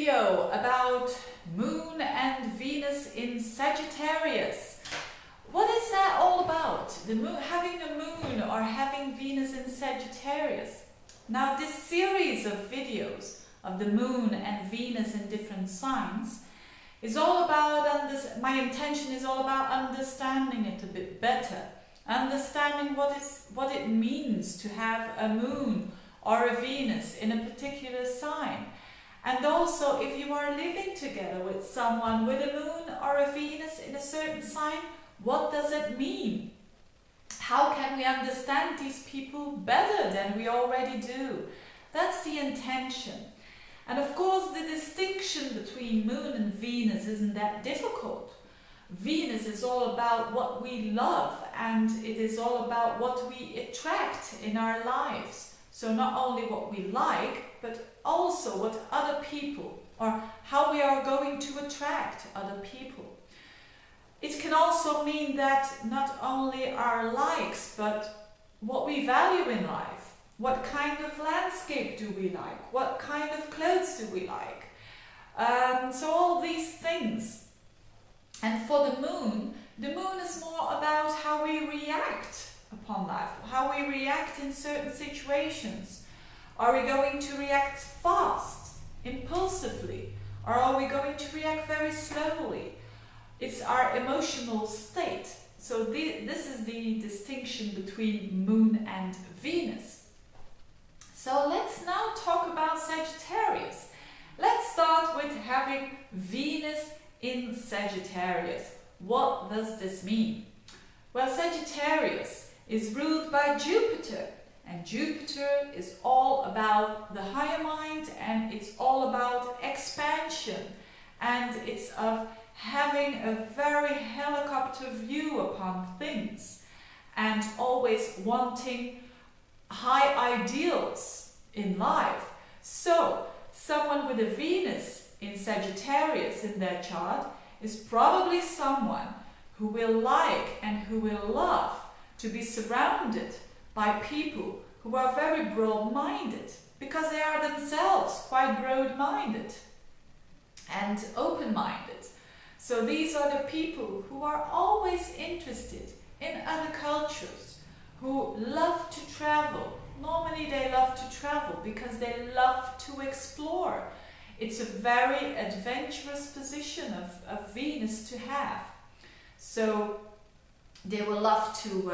video about Moon and Venus in Sagittarius. What is that all about? The moon, having a moon or having Venus in Sagittarius. Now this series of videos of the moon and Venus in different signs is all about, my intention is all about understanding it a bit better. Understanding what it means to have a moon or a Venus in a particular sign. And also, if you are living together with someone with a moon or a Venus in a certain sign, what does it mean? How can we understand these people better than we already do? That's the intention. And of course, the distinction between moon and Venus isn't that difficult. Venus is all about what we love, and it is all about what we attract in our lives. So not only what we like, but also what other people, or how we are going to attract other people. It can also mean that not only our likes, but what we value in life. What kind of landscape do we like? What kind of clothes do we like? So all these things. And for the moon is more about how we react upon life, how we react in certain situations. Are we going to react fast, impulsively, or are we going to react very slowly? It's our emotional state. So this is the distinction between moon and Venus. So let's now talk about Sagittarius. Let's start with having Venus in Sagittarius. What does this mean? Well, Sagittarius is ruled by Jupiter, and Jupiter is all about the higher mind, and it's all about expansion, and it's of having a very helicopter view upon things and always wanting high ideals in life. So someone with a Venus in Sagittarius in their chart is probably someone who will like and who will love to be surrounded by people who are very broad-minded, because they are themselves quite broad-minded and open-minded. So these are the people who are always interested in other cultures, who love to travel. Normally they love to travel because they love to explore. It's a very adventurous position of Venus to have. So they will love to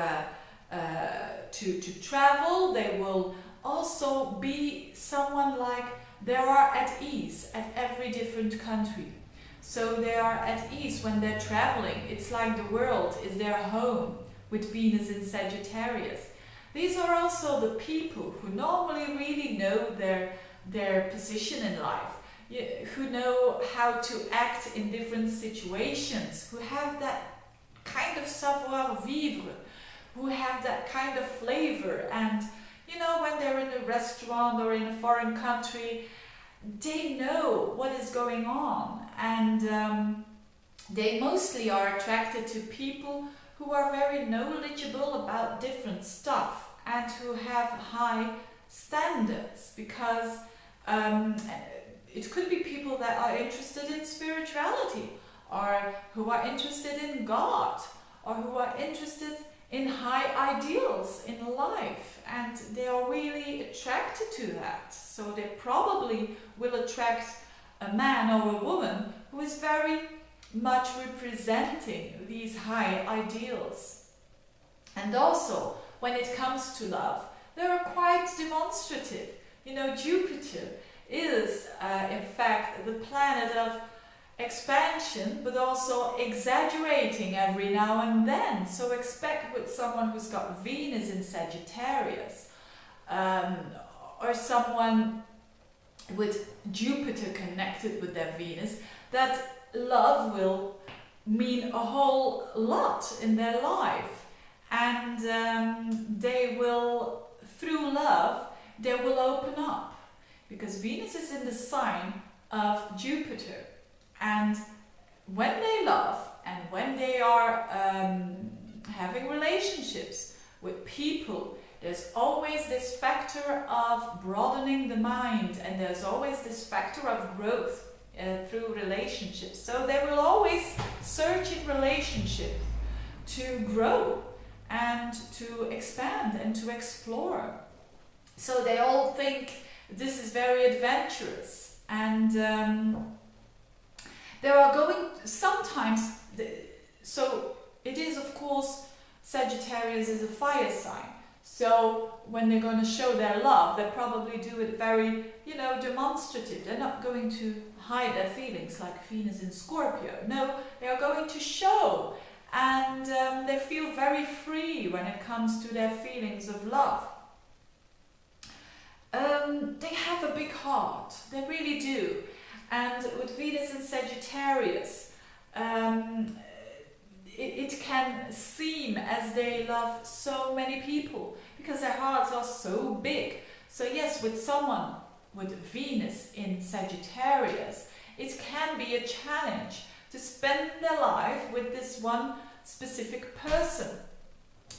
travel. They will also be someone like they are at ease at every different country. So they are at ease when they're traveling. It's like the world is their home with Venus in Sagittarius. These are also the people who normally really know their position in life, who know how to act in different situations, who have that kind of savoir-vivre, who have that kind of flavor. And you know, when they're in a restaurant or in a foreign country, they know what is going on, and they mostly are attracted to people who are very knowledgeable about different stuff and who have high standards, because it could be people that are interested in spirituality, or who are interested in God, or who are interested in high ideals in life, and they are really attracted to that. So they probably will attract a man or a woman who is very much representing these high ideals. And also, when it comes to love, they are quite demonstrative. You know, Jupiter is in fact the planet of expansion, but also exaggerating every now and then. So expect with someone who's got Venus in Sagittarius, or someone with Jupiter connected with their Venus, that love will mean a whole lot in their life, and they will, through love, they will open up, because Venus is in the sign of Jupiter. And when they love and when they are having relationships with people, there's always this factor of broadening the mind, and there's always this factor of growth. through relationships. So they will always search in relationship to grow and to expand and to explore. So they all think this is very adventurous, and there are going sometimes, so it is, of course, Sagittarius is a fire sign. So when they're going to show their love, they probably do it very, demonstrative. They're not going to hide their feelings like Venus in Scorpio. No, they are going to show, and they feel very free when it comes to their feelings of love. They have a big heart, they really do. And with Venus in Sagittarius, it can seem as they love so many people because their hearts are so big. So yes, with someone with Venus in Sagittarius, it can be a challenge to spend their life with this one specific person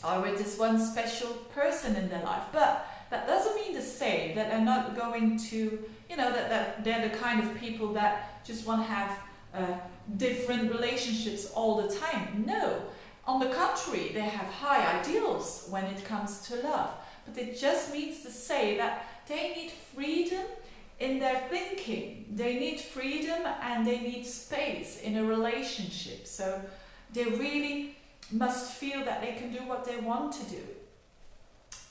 or with this one special person in their life. But that doesn't mean to say that they're not going to, that they're the kind of people that just want to have different relationships all the time. No, on the contrary, they have high ideals when it comes to love. But it just means to say that they need freedom in their thinking. They need freedom and they need space in a relationship. So they really must feel that they can do what they want to do.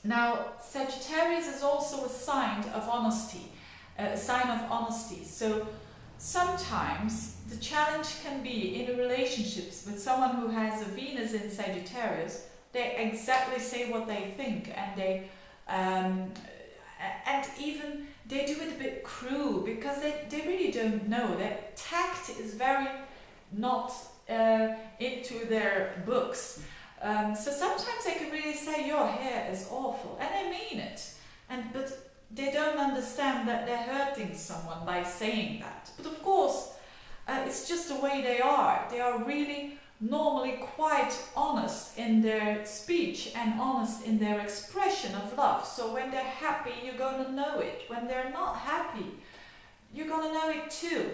Now, Sagittarius is also a sign of honesty, So sometimes the challenge can be in relationships with someone who has a Venus in Sagittarius. They exactly say what they think, and they and even they do it a bit cruel because they really don't know. Their tact is very not into their books. So sometimes they can really say your hair is awful, and they mean it, but they don't understand that they're hurting someone by saying that. But of course, it's just the way they are. They are really normally quite honest in their speech and honest in their expression of love. So when they're happy, you're going to know it. When they're not happy, you're going to know it too.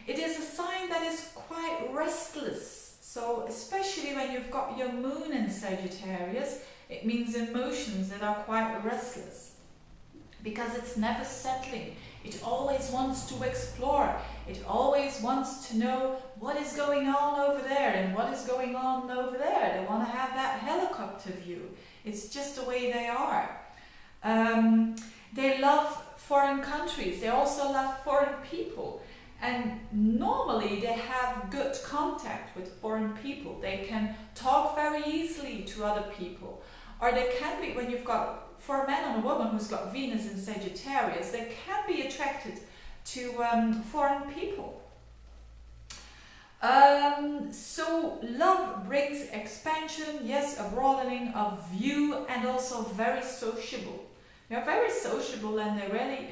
It is a sign that is quite restless. So especially when you've got your moon in Sagittarius, it means emotions that are quite restless because it's never settling. It always wants to explore. It always wants to know what is going on over there and what is going on over there. They want to have that helicopter view. It's just the way they are. They love foreign countries. They also love foreign people. And normally they have good contact with foreign people. They can talk very easily to other people. Or they can be, when you've got, for a man and a woman who's got Venus in Sagittarius, they can be attracted to foreign people. So love brings expansion, yes, a broadening of view, and also very sociable. They're very sociable, and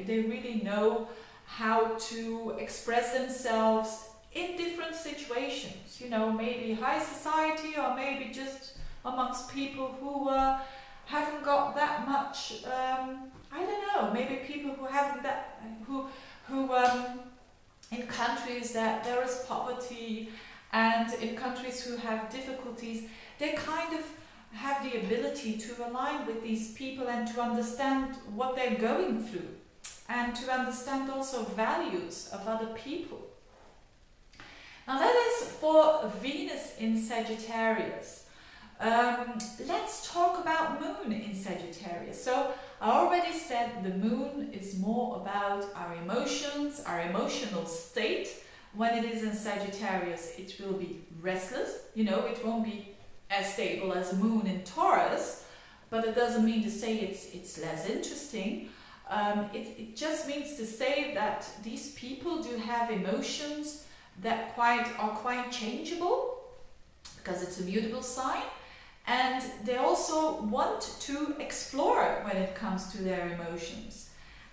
they really know how to express themselves in different situations. Maybe high society, or maybe just amongst people who haven't got that much. I don't know. Maybe people who haven't that who in countries that there is poverty, and in countries who have difficulties, they kind of have the ability to align with these people and to understand what they're going through, and to understand also values of other people. Now that is for Venus in Sagittarius. Let's talk about Moon in Sagittarius. So I already said the Moon is more about our emotions, our emotional state. When it is in Sagittarius, it will be restless. It won't be as stable as a Moon in Taurus, but it doesn't mean to say it's less interesting. It just means to say that these people do have emotions that are quite changeable, because it's a mutable sign, and they also want to explore when it comes to their emotions.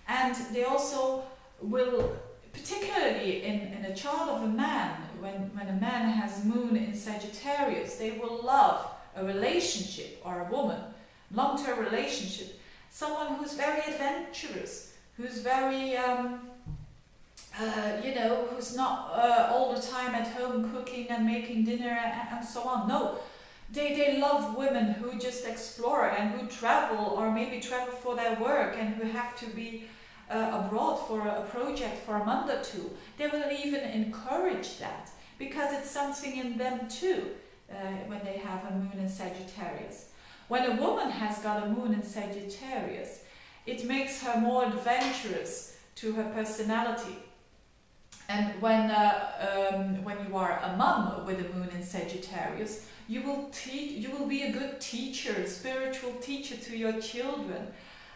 And they also will, particularly in a chart of a man, when a man has Moon in Sagittarius, they will love a relationship, or a woman, long-term relationship, someone who's very adventurous, who's very you know, who's not all the time at home cooking and making dinner and so on. No, they love women who just explore and who travel, or maybe travel for their work, and who have to be abroad for a project for a month or two. They will even encourage that, because it's something in them too, when they have a moon in Sagittarius. When a woman has got a moon in Sagittarius, it makes her more adventurous to her personality. And when you are a mum with a moon in Sagittarius, you will be a good teacher, spiritual teacher to your children.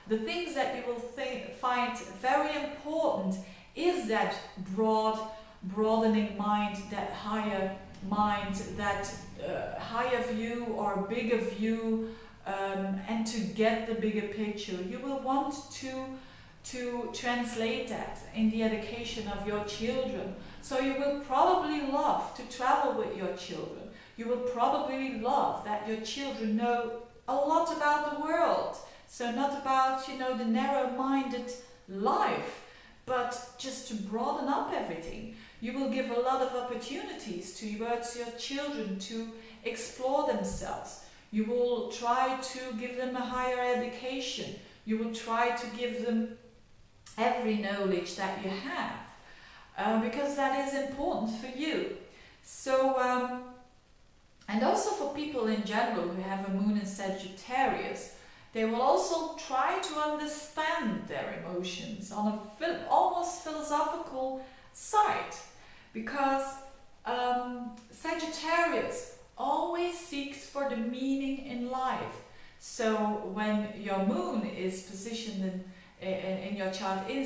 The things that you will find very important is that broadening mind, that higher mind, that higher view or bigger view, and to get the bigger picture. You will want to translate that in the education of your children. So you will probably love to travel with your children. You will probably love that your children know a lot about the world. So not about, you know, the narrow-minded life, but just to broaden up everything. You will give a lot of opportunities towards your children to explore themselves. You will try to give them a higher education. You will try to give them every knowledge that you have, because that is important for you. So, and also for people in general who have a moon in Sagittarius, they will also try to understand their emotions on a almost philosophical side, because Sagittarius always seeks for the meaning in life. So when your moon is positioned in your chart in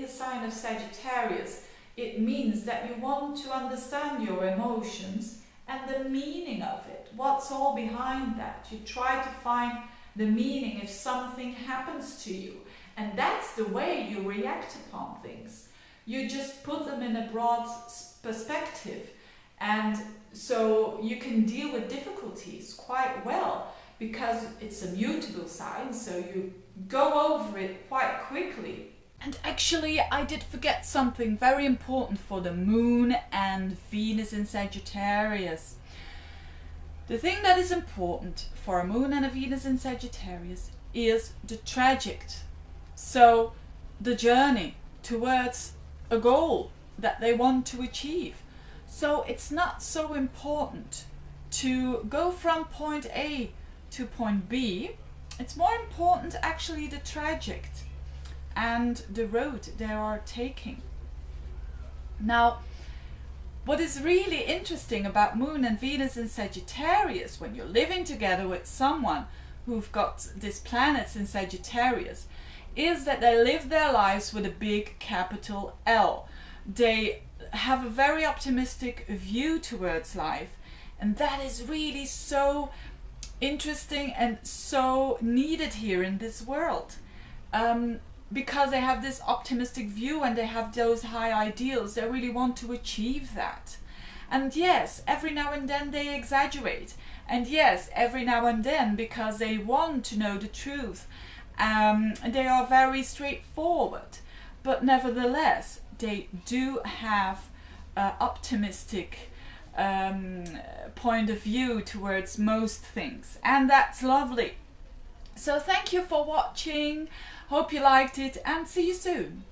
the sign of Sagittarius, it means that you want to understand your emotions and the meaning of it. What's all behind that? You try to find the meaning if something happens to you. And that's the way you react upon things. You just put them in a broad perspective. And so you can deal with difficulties quite well, because it's a mutable sign, so you go over it quite quickly. And actually, I did forget something very important for the moon and Venus in Sagittarius. The thing that is important for a moon and a Venus in Sagittarius is the trajectory. So the journey towards a goal that they want to achieve. So it's not so important to go from point A to point B. It's more important actually the trajectory and the road they are taking. Now, what is really interesting about Moon and Venus in Sagittarius, when you're living together with someone who've got these planets in Sagittarius, is that they live their lives with a big capital L. They have a very optimistic view towards life, and that is really so interesting and so needed here in this world, because they have this optimistic view and they have those high ideals. They really want to achieve that. And yes, every now and then they exaggerate, and yes, every now and then, because they want to know the truth, they are very straightforward, but nevertheless they do have optimistic point of view towards most things, and that's lovely. So thank you for watching, hope you liked it, and see you soon.